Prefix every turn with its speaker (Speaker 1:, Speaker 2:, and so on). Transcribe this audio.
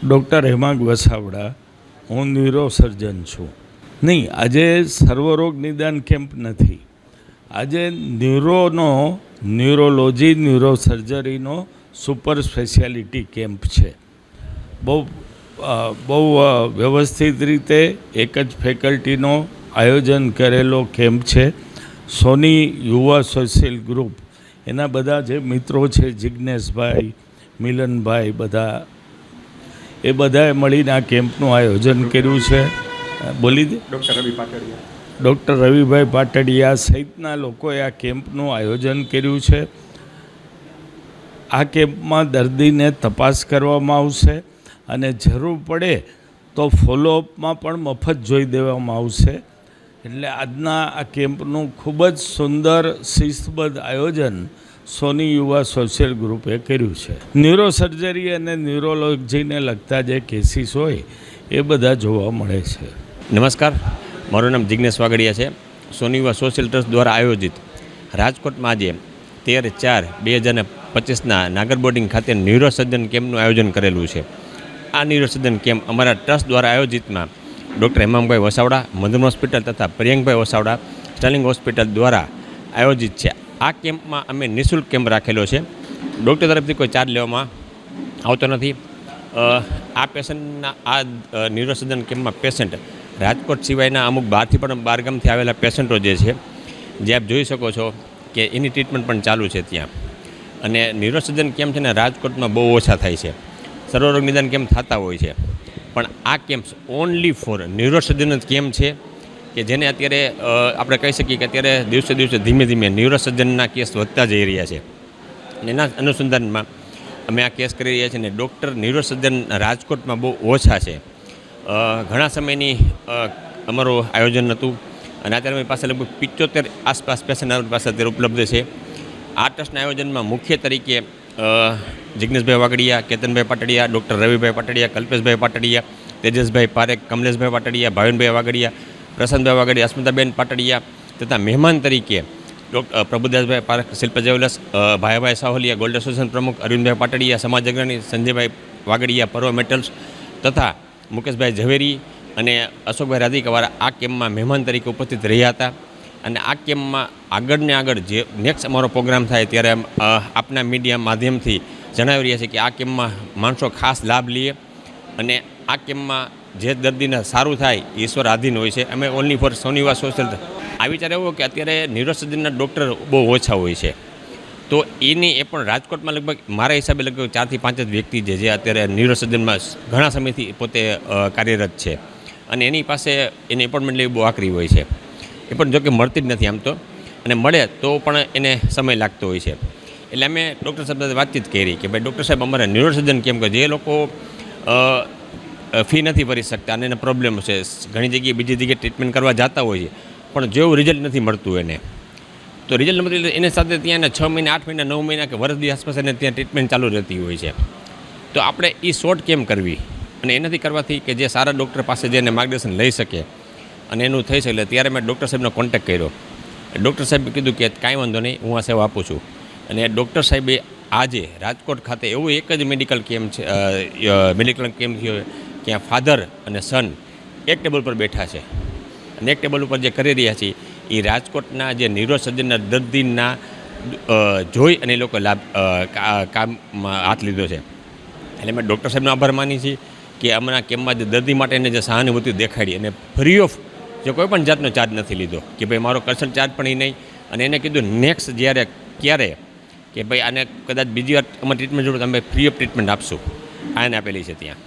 Speaker 1: Doctor Hemang Vasavada, હું neurosurgeon છું. નહીં, આજે સર્વરોગ નિદાન કેમ્પ નથી. આજે ન્યુરોલોજી ન્યુરોસર્જરીનો સુપર સ્પેશિયાલિટી કેમ્પ છે. બહુ વ્યવસ્થિત રીતે એક જ ફેકલ્ટીનો આયોજન કરેલો કેમ્પ છે. સોની યુવા સોશિયલ ગ્રુપ, એના બધા જે મિત્રો છે, જિજ્ઞેશભાઈ, મિલનભાઈ, એ બધાએ મળીને આ કેમ્પનું આયોજન કર્યું છે. બોલી દે. ડૉક્ટર રવિભાઈ પાટડિયા સહિતના લોકોએ આ કેમ્પનું આયોજન કર્યું છે. આ કેમ્પમાં દર્દીને તપાસ કરવામાં આવશે અને જરૂર પડે તો ફોલોઅપમાં પણ મફત જોઈ દેવામાં આવશે. એટલે આજના આ કેમ્પનું ખૂબ જ સુંદર શિસ્તબદ્ધ આયોજન સોની યુવા સોશિયલ ગ્રુપે કર્યું છે. ન્યુરોસર્જરી અને ન્યુરોલોજીને લગતા જે કેસીસ હોય એ બધા જોવા મળે છે.
Speaker 2: નમસ્કાર, મારું નામ જિજ્ઞેશ વાગડિયા છે. સોની યુવા સોશિયલ ટ્રસ્ટ દ્વારા આયોજિત રાજકોટમાં આજે 13/4/2025ના નાગર બોર્ડિંગ ખાતે ન્યુરોસર્જન કેમ્પનું આયોજન કરેલું છે. આ ન્યુરોસર્જન કેમ્પ અમારા ટ્રસ્ટ દ્વારા આયોજિતમાં ડૉક્ટર હેમાંગભાઈ વસાવડા, મધુન હોસ્પિટલ તથા પ્રિયંકભાઈ વસાવડા, સ્ટર્લિંગ હોસ્પિટલ દ્વારા આયોજિત છે. આ કેમ્પમાં અમે નિઃશુલ્ક કેમ્પ રાખેલો છે. ડૉક્ટર તરફથી કોઈ ચાર્જ લેવામાં આવતો નથી. આ પેશન્ટના આ ન્યુરોસર્જન કેમ્પમાં પેશન્ટ રાજકોટ સિવાયના અમુક બહારગામથી આવેલા પેશન્ટો જે છે, જે આપ જોઈ શકો છો કે એની ટ્રીટમેન્ટ પણ ચાલુ છે ત્યાં. અને ન્યુરોસર્જન કેમ્પ છે ને રાજકોટમાં બહુ ઓછા થાય છે. સર્વરોગ નિદાન કેમ્પ થતા હોય છે, પણ આ કેમ્પ ઓનલી ફોર ન્યુરોસર્જન જ કેમ્પ છે કે જેને અત્યારે આપણે કહી શકીએ કે અત્યારે દિવસે ધીમે ધીમે ન્યુરોસર્જનના કેસ વધતા જઈ રહ્યા છે. અને એના અનુસંધાનમાં અમે આ કેસ કરી રહ્યા છીએ. ને ડૉક્ટર ન્યુરોસર્જન રાજકોટમાં બહુ ઓછા છે. ઘણા સમયની અમારું આયોજન હતું અને અત્યારે અમારી પાસે લગભગ 75 આસપાસ પેશન્ટ અમારી પાસે અત્યારે ઉપલબ્ધ છે. આ ટ્રસ્ટના આયોજનમાં મુખ્ય તરીકે જિજ્ઞેશભાઈ વાગડિયા, કેતનભાઈ પાટડિયા, ડૉક્ટર રવિભાઈ પાટડિયા, કલ્પેશભાઈ પાટડિયા, તેજસભાઈ પારેખ, કમલેશભાઈ પાટડિયા, ભાવિનભાઈ વાગડિયા, પ્રશાંતભાઈ વાગડિયા, અસ્મિતાબેન પાટડિયા તથા મહેમાન તરીકે પ્રભુદાસભાઈ પારેખ, શિલ્પ જેવલસ, ભાઈભાઈ સાહોલિયા, ગોલ્ડ એસોસિએશન પ્રમુખ અરવિંદભાઈ પાટડિયા, સમાજ અગ્રણી સંજયભાઈ વાગડિયા, પર્વ મેટલ્સ તથા મુકેશભાઈ ઝવેરી અને અશોકભાઈ રાધિકાવાળા આ કેમ્પમાં મહેમાન તરીકે ઉપસ્થિત રહ્યા હતા. અને આ કેમ્પમાં આગળ જે નેક્સ્ટ અમારો પ્રોગ્રામ થાય ત્યારે આપના મીડિયા માધ્યમથી જણાવી રહ્યા છે કે આ કેમ્પમાં માણસો ખાસ લાભ લે અને આ કેમ્પમાં જે દર્દીને સારું થાય ઈશ્વર આધીન હોય છે. અમે ઓનલી ફોર સોની યુવા સોશિયલ આ વિચાર એવો કે અત્યારે ન્યુરોસર્જનના ડૉક્ટર બહુ ઓછા હોય છે, તો એ પણ રાજકોટમાં લગભગ મારા હિસાબે લગભગ 4 થી 5 જ વ્યક્તિ છે જે અત્યારે ન્યુરોસર્જનમાં ઘણા સમયથી પોતે કાર્યરત છે. અને એની પાસે એની એપોઇન્ટમેન્ટ લેવી બહુ આકરી હોય છે. એ પણ જોકે મળતી જ નથી આમ તો, અને મળે તો પણ એને સમય લાગતો હોય છે. એટલે અમે ડૉક્ટર સાહેબ સાથે વાતચીત કરી કે ભાઈ ડૉક્ટર સાહેબ અમારે ન્યુરોસર્જન કેમ કે જે લોકો ફી નથી ભરી શકતા અને એને પ્રોબ્લેમ છે, ઘણી જગ્યાએ બીજી જગ્યાએ ટ્રીટમેન્ટ કરવા જતા હોય છે પણ જેવું રિઝલ્ટ નથી મળતું એને, તો રિઝલ્ટ નથી મળતું એની સાથે ત્યાં એને 6 મહિના, 8 મહિના, 9 મહિના કે વર્ષની આસપાસ એને ત્યાં ટ્રીટમેન્ટ ચાલુ રહેતી હોય છે. તો આપણે એ શોર્ટ કેમ કરવી અને એનાથી કરવાથી કે જે સારા ડૉક્ટર પાસે જઈને માર્ગદર્શન લઈ શકે અને એનું થઈ શકે. ત્યારે મેં ડૉક્ટર સાહેબનો કોન્ટેક્ટ કર્યો. ડૉક્ટર સાહેબે કીધું કે કાંઈ વાંધો નહીં, હું આ સેવા આપું છું. અને ડૉક્ટર સાહેબે આજે રાજકોટ ખાતે એવું એક જ મેડિકલ કેમ્પ થયો કે ફાધર અને સન એક ટેબલ પર બેઠા છે અને એક ટેબલ ઉપર જે કરી રહ્યા છે એ રાજકોટના જે ન્યુરોસર્જનના દર્દીના જોઈ અને એ લોકો કામમાં હાથ લીધો છે. એટલે મેં ડૉક્ટર સાહેબનો આભાર માની છીએ કે હમણાં કેમ્પમાં જે દર્દી માટેને જે સહાનુભૂતિ દેખાડી અને ફ્રી ઓફ જે કોઈ પણ જાતનો ચાર્જ નથી લીધો કે ભાઈ મારો કન્સલ્ટ ચાર્જ પણ એ નહીં. અને એને કીધું નેક્સ્ટ ક્યારે કે ભાઈ આને કદાચ બીજી વાર અમારી ટ્રીટમેન્ટ જોડે તમે ફ્રી ઓફ ટ્રીટમેન્ટ આપશું, આને આપેલી છે ત્યાં.